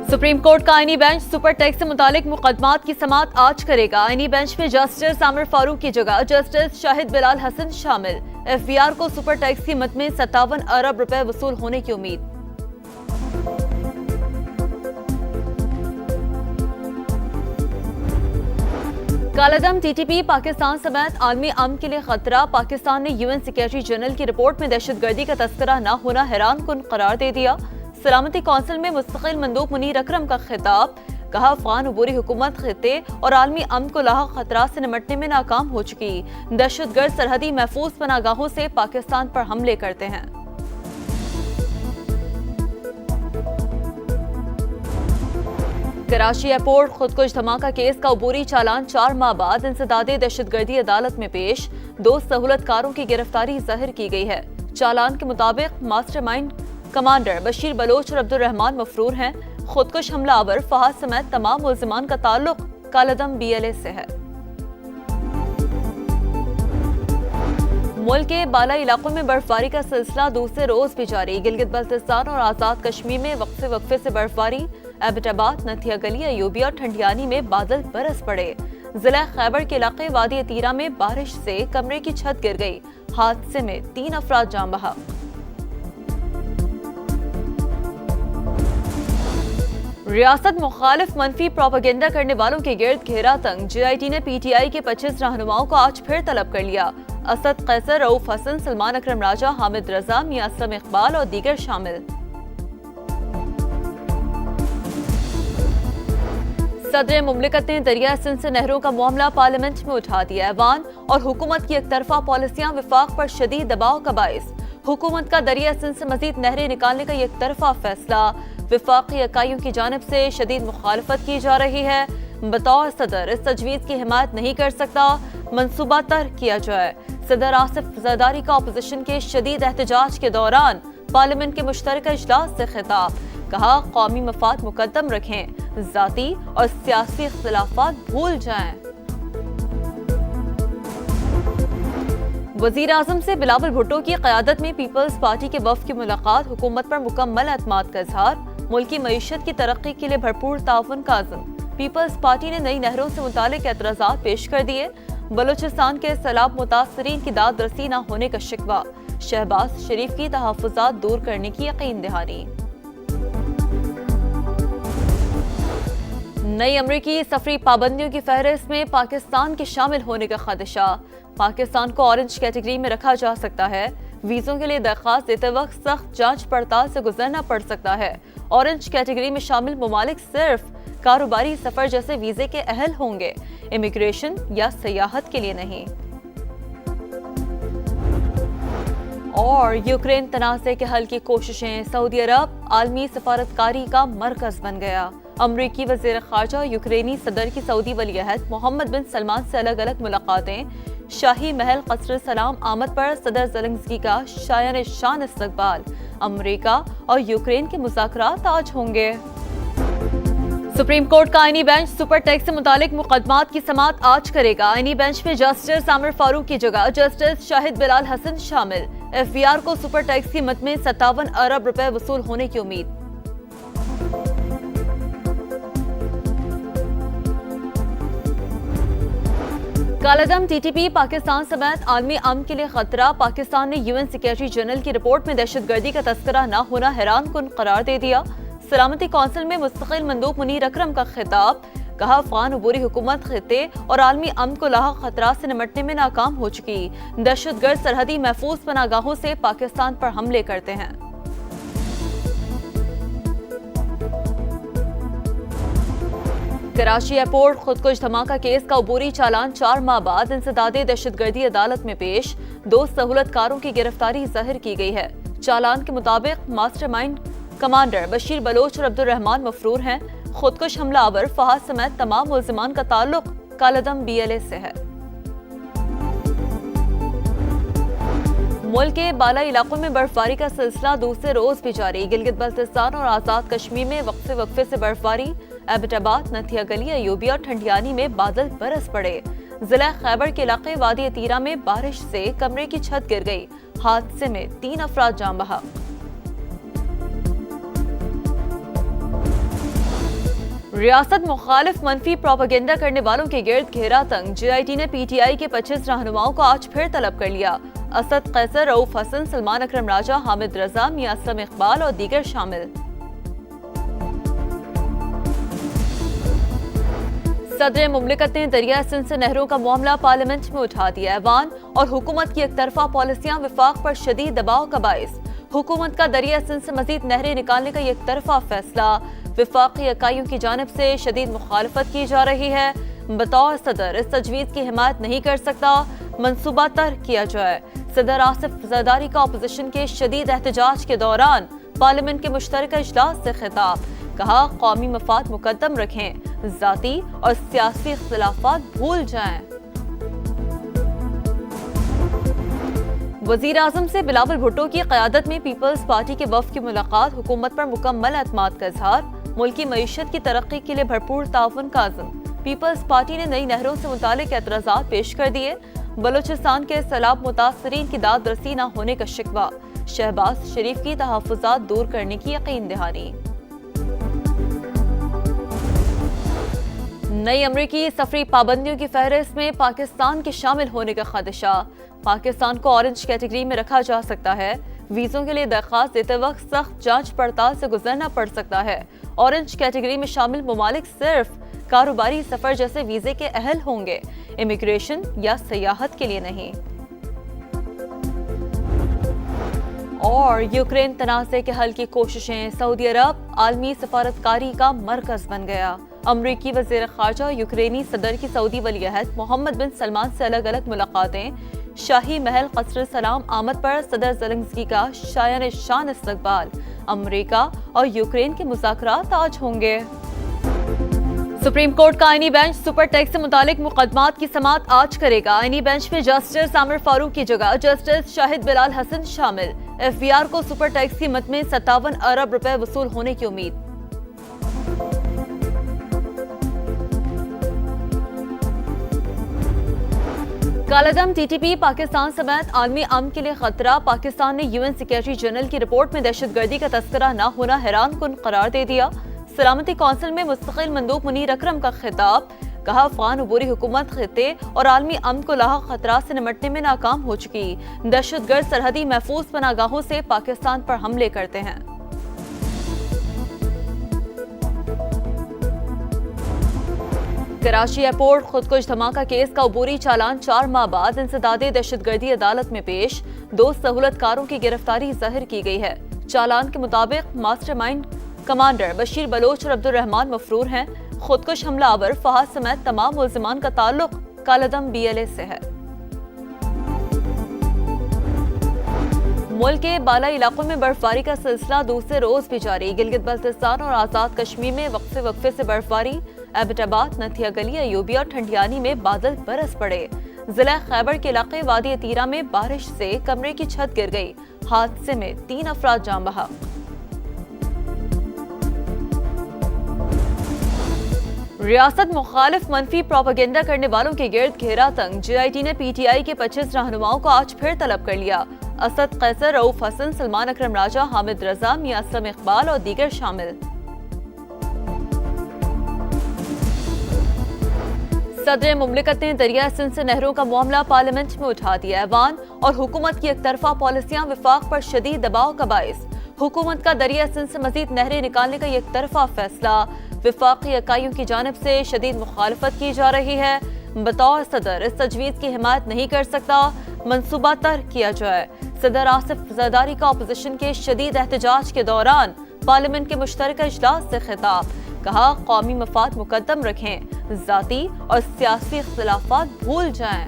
Supreme court का आईनी bench super tax से मुतालिक मुकदमात की समाअत आज करेगा। आईनी बेंच में जस्टिस आमिर फारूक की जगह जस्टिस शाहिद बिलाल हसन शामिल। एफबीआर को सुपर टैक्स की मद में 57 अरब रुपए वसूल होने की उम्मीद। कालादम टीटीपी पाकिस्तान समेत आलमी अमन के लिए खतरा। पाकिस्तान ने यूएन सेक्रेटरी जनरल की रिपोर्ट में दहशतगर्दी का तस्करा न होना हैरान कुन करार दे दिया। सलामती कौंसिल में मुस्तकिल मंदूब मुनीर अकरम का खिताब। कहा अफगान अबूरी हुकूमत खिते और आलमी अमन को लाहक खतरात से निपटने में नाकाम हो चुकी। दहशतगर्द सरहदी महफूज पनागाहों से पाकिस्तान पर हमले करते हैं। कराची एयरपोर्ट खुदकुश धमाका केस का अबूरी चालान 4 माह बाद इंसदादे दहशतगर्दी अदालत में पेश। 2 सहूलतकारों की गिरफ्तारी जाहिर की गई है। चालान के मुताबिक मास्टरमाइंड कमांडर बशीर बलोच और अब्दुल रहमान मफरूर हैं। खुदकुश हमलावर फहाद समेत तमाम मुल्जिमान का ताल्लुक कालादम BLA से है। मुल्क के बाला इलाकों में बर्फबारी का सिलसिला दूसरे रोज भी जारी। गिलगित बल्तिस्तान और आजाद कश्मीर में वक्फे से बर्फबारी। एबटाबाद, नथिया गली, अयूबिया और ठंडियानी में बादल बरस पड़े। जिला खैबर के इलाके वादी तीरा में बारिश से कमरे की छत गिर गई। हादसे में 3 अफराद जान बहक। रियासत मुखालिफ मनफी प्रोपेगेंडा करने वालों के गिर्द घेरा तंग। JIT ने PTI के 25 रहनुमाओं को आज फिर तलब कर लिया। असद कैसर, रऊफ हसन, सलमान अकरम राजा, हामिद रजा, मियां असलम इकबाल और दीगर शामिल। सदर मुमलिकत ने दरिया सिंध से नहरों का मामला पार्लियामेंट में उठा दिया। ऐवान और हुकूमत की एकतरफा पॉलिसियां विफाक पर शदीद दबाव का बाइस। हुकूमत का दरिया सिंध से मजीद नहरें निकालने का एकतरफा फैसला। विफाकी इकाइयों की जानिब से शदीद मुखालफत की जा रही है। बतौर सदर इस तजवीज़ की हिमायत नहीं कर सकता। मनसूबा तर्क किया जाए। सदर आसिफ जरदारी का अपोजिशन के शदीद एहतजाज के दौरान पार्लियामेंट के मुश्तरका इजलास से खिताब। कहा कौमी मफाद मुकद्दम रखें, जाती और सियासी इख्तिलाफात भूल जाएं। वजीर आजम से बिलावल भुट्टो की क़यादत में पीपल्स पार्टी के वफ़द की मुलाकात। हुकूमत पर मुकम्मल एतमाद का इजहार। मुल्की मईशत की तरक्की के लिए भरपूर ताउन का अज़्म। पीपल्स पार्टी ने नई नहरों से मुतालिक एतराज़ात पेश कर दिए। बलूचिस्तान के सैलाब मुतासरीन की दाद रसी न होने का शिकवा। शहबाज शरीफ की तहफ़्फ़ुज़ात दूर करने की यकीन दहानी। नई अमरीकी सफरी पाबंदियों की फहरिस्त में पाकिस्तान के शामिल होने का खदशा। पाकिस्तान को ऑरेंज कैटेगरी में रखा जा सकता है। वीज़ों के लिए दरख्वास्त देते वक्त सख्त जांच पड़ताल से गुजरना पड़ सकता है। ऑरेंज कैटेगरी में शामिल ममालिक सिर्फ कारोबारी सफर जैसे वीजे के अहल होंगे, इमिग्रेशन या सियाहत के लिए नहीं। और यूक्रेन तनाज़े के हल की कोशिशें। सऊदी अरब आलमी सफारतकारी का मरकज बन गया। अमरीकी वज़ीर ख़ारजा यूक्रेनी सदर की सऊदी वलीअहद मोहम्मद बिन सलमान से अलग अलग मुलाकातें। शाही महल क़स्र सलाम आमद पर सदर ज़ेलेंस्की का शायान शान इस्तक़बाल। अमरीका और यूक्रेन के मुज़ाकरात आज होंगे। सुप्रीम कोर्ट का आईनी बेंच सुपर टैक्स से मुतालिक मुकदमात की समाअत आज करेगा। आईनी बेंच में जस्टिस आमिर फारूक की जगह जस्टिस शाहिद बिलाल हसन शामिल। एफबीआर को सुपर टैक्स की मद में 57 अरब रुपए वसूल होने की उम्मीद। कालादम टीटीपी पाकिस्तान समेत आलमी अमन के लिए खतरा। पाकिस्तान ने यूएन सेक्रेटरी जनरल की रिपोर्ट में दहशतगर्दी का तस्करा न होना हैरान कुन करार दे दिया। सलामती कौंसिल में मुस्तकिल मंदूब मुनीर अकरम का खिताब। कहा अफगान अबूरी हुकूमत खिते और आलमी अमन को लाहक खतरात से निपटने में नाकाम हो चुकी। दहशतगर्द सरहदी महफूज पनागाहों से पाकिस्तान पर हमले करते हैं। कराची एयरपोर्ट खुदकुश धमाका केस का अबूरी चालान 4 माह बाद इंसदादे दहशतगर्दी अदालत में पेश। 2 सहूलतकारों की गिरफ्तारी जाहिर की गई है। चालान के मुताबिक मास्टरमाइंड कमांडर बशीर बलोच और अब्दुल रहमान मफरूर हैं। खुदकुश हमलावर फहाद समेत तमाम मुल्जिमान का ताल्लुक कालादम BLA से है। मुल्क के बाला इलाकों में बर्फबारी का सिलसिला दूसरे रोज भी जारी। गिलगित बल्तिस्तान और आजाद कश्मीर में वक्फे से बर्फबारी। एबटाबाद, नथिया गली, अयूबिया और ठंडियानी में बादल बरस पड़े। जिला खैबर के इलाके वादी तीरा में बारिश से कमरे की छत गिर गई। हादसे में 3 अफराद जान बहक। रियासत मुखालिफ मनफी प्रोपेगेंडा करने वालों के गिर्द घेरा तंग। JIT ने PTI के 25 रहनुमाओं को आज फिर तलब कर लिया। असद कैसर, रऊफ हसन, सलमान अकरम राजा, हामिद रजा, मियां असलम इकबाल और दीगर शामिल। सदर मुमलिकत ने दरिया सिंध से नहरों का मामला पार्लियामेंट में उठा दिया। ऐवान और हुकूमत की एकतरफा पॉलिसियां विफाक पर शदीद दबाव का बाइस। हुकूमत का दरिया सिंध से मजीद नहरें निकालने का एकतरफा फैसला। विफाकी इकाइयों की जानिब से शदीद मुखालफत की जा रही है। बतौर सदर इस तजवीज़ की हिमायत नहीं कर सकता, मनसूबा तर्क किया जाए। सदर आसिफ जरदारी का अपोजिशन के शदीद एहतजाज के दौरान पार्लियामेंट के मुश्तरका इजलास से खिताब। कहा, कौमी मफाद मुकद्दम रखें, ज़ाती और सियासी इख्तिलाफात भूल जाएं। वज़ीर आज़म से बिलावल भुट्टो की क़यादत में पीपल्स पार्टी के वफ़द की मुलाकात। हुकूमत पर मुकम्मल एतमाद का इजहार। मुल्की मईशत की तरक्की के लिए भरपूर ताउन का अज़्म। पीपल्स पार्टी ने नई नहरों से मुतालिक एतराज़ात पेश कर दिए। बलूचिस्तान के सैलाब मुतासरीन की दाद रसी न होने का शिकवा। शहबाज शरीफ की तहफ़्फ़ुज़ात दूर करने की यकीन दहानी। नई अमरीकी सफरी पाबंदियों की फहरिस्त में पाकिस्तान के शामिल होने का खदशा। पाकिस्तान को ऑरेंज कैटेगरी में रखा जा सकता है। वीज़ों के लिए दरख्वास्त देते वक्त सख्त जांच पड़ताल से गुजरना पड़ सकता है। ऑरेंज कैटेगरी में शामिल ममालिक सिर्फ कारोबारी सफर जैसे वीजे के अहल होंगे, इमिग्रेशन या सयाहत के लिए नहीं। और यूक्रेन तनाज़े के हल की कोशिशें। सऊदी अरब आलमी सफारतकारी का मरकज बन गया। अमरीकी वज़ीर ख़ारजा यूक्रेनी सदर की सऊदी वलीअहद मोहम्मद बिन सलमान से अलग अलग मुलाकातें। शाही महल क़स्र सलाम आमद पर सदर ज़ेलेंस्की का शायान शान इस्तक़बाल। अमरीका और यूक्रेन के मुज़ाकरात आज होंगे। सुप्रीम कोर्ट का आईनी बेंच सुपर टैक्स से मुतालिक मुकदमात की समाअत आज करेगा। आईनी बेंच में जस्टिस आमिर फारूक की जगह जस्टिस शाहिद बिलाल हसन शामिल। FBR को सुपर टैक्स की मद में 57 अरब रुपए वसूल होने की उम्मीद। कालादम TTP पाकिस्तान समेत आलमी अमन के लिए खतरा। पाकिस्तान ने UN सेक्रेटरी जनरल की रिपोर्ट में दहशतगर्दी का तस्करा न होना हैरान कुन करार दे दिया। सलामती कौंसिल में मुस्तकिल मंदूब मुनीर अकरम का खिताब। कहा, अफगान अबूरी हुकूमत खिते और आलमी अमन को लाहक खतरात से निपटने में नाकाम हो चुकी। दहशतगर्द सरहदी महफूज पनागाहों से पाकिस्तान पर हमले करते हैं। कराची एयरपोर्ट खुदकुश धमाका केस का अबूरी चालान 4 माह बाद इंसदादे दहशतगर्दी अदालत में पेश। 2 सहूलतकारों की गिरफ्तारी जाहिर की गई है। चालान के मुताबिक मास्टरमाइंड कमांडर बशीर बलोच और अब्दुल रहमान मफरूर हैं। खुदकुश हमलावर फहद समेत तमाम मुल्जिमान का ताल्लुक कालादम BLA से है। मुल्क के बाला इलाकों में बर्फबारी का सिलसिला दूसरे रोज भी जारी। गिलगित बल्तिस्तान और आजाद कश्मीर में वक्फे से बर्फबारी। एबटाबाद, नथिया गली, अयूबी और ठंडियानी में बादल बरस पड़े। जिला खैबर के इलाके वादी तीरा में बारिश से कमरे की छत गिर गई। हादसे में 3 अफराद जान बहक। रियासत मुखालिफ मनफी प्रोपेगेंडा करने वालों के गिर्द घेरा तंग। JIT ने PTI के 25 रहनुमाओं को आज फिर तलब कर लिया। असद कैसर, रऊफ हसन, सलमान अकरम राजा, हामिद रजा, मियां असलम इकबाल और दीगर शामिल। सदर मुमलिकत ने दरिया सिंध से नहरों का मामला पार्लियामेंट में उठा दिया। ऐवान और हुकूमत की एकतरफा पॉलिसियां विफाक पर शदीद दबाव का बाइस। हुकूमत का दरिया सिंध से मजीद नहरें निकालने का एकतरफा फैसला। विफाकी इकाइयों की जानिब से शदीद मुखालफत की जा रही है। बतौर सदर इस तजवीज़ की हिमायत नहीं कर सकता, मनसूबा तर्क किया जाए। सदर आसिफ जरदारी का अपोजिशन के शदीद एहतजाज के दौरान पार्लियामेंट के मुश्तरका इजलास से खिताब। कहा, कौमी मफाद मुकद्दम रखें, ज़ाती और सियासी इख्तिलाफात भूल जाएं।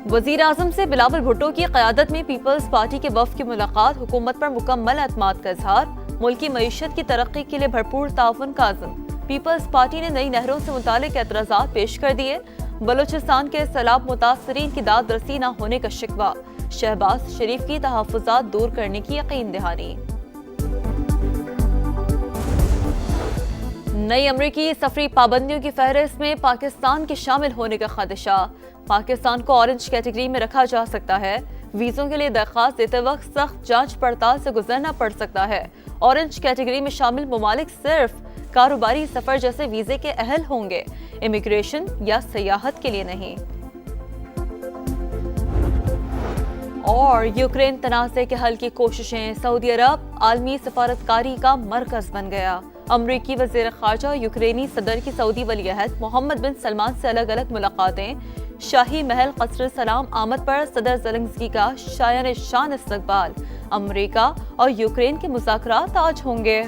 वज़ीर आज़म से बिलावल भुट्टो की क़यादत में पीपल्स पार्टी के वफ़द की मुलाकात। हुकूमत पर मुकम्मल एतमाद का इजहार। मुल्की मईशत की तरक्की के लिए भरपूर ताउन का अज़्म। पीपल्स पार्टी ने नई नहरों से मुतालिक एतराज़ात पेश कर दिए। बलूचिस्तान के सैलाब मुतासरीन की दाद रसी न होने का शिकवा। शहबाज शरीफ की तहफ़्फ़ुज़ात दूर करने की यकीन दहानी। नई अमरीकी सफरी पाबंदियों की फहरिस्त में पाकिस्तान के शामिल होने का खदशा। पाकिस्तान को ऑरेंज कैटेगरी में रखा जा सकता है। ویزوں کے لیے درخواست دیتے وقت سخت جانچ پڑتال سے گزرنا پڑ سکتا ہے۔ اورنج کیٹیگری میں شامل ممالک صرف کاروباری سفر جیسے ویزے کے اہل ہوں گے، امیگریشن یا سیاحت کے لیے نہیں۔ اور یوکرین تنازع کے حل کی کوششیں، سعودی عرب عالمی سفارتکاری کا مرکز بن گیا۔ امریکی وزیر خارجہ یوکرینی صدر کی سعودی ولی عہد محمد بن سلمان سے الگ الگ ملاقاتیں، شاہی محل قصر سلام آمد پر صدر زیلنسکی کا شایان شان استقبال، امریکہ اور یوکرین کے مذاکرات آج ہوں گے۔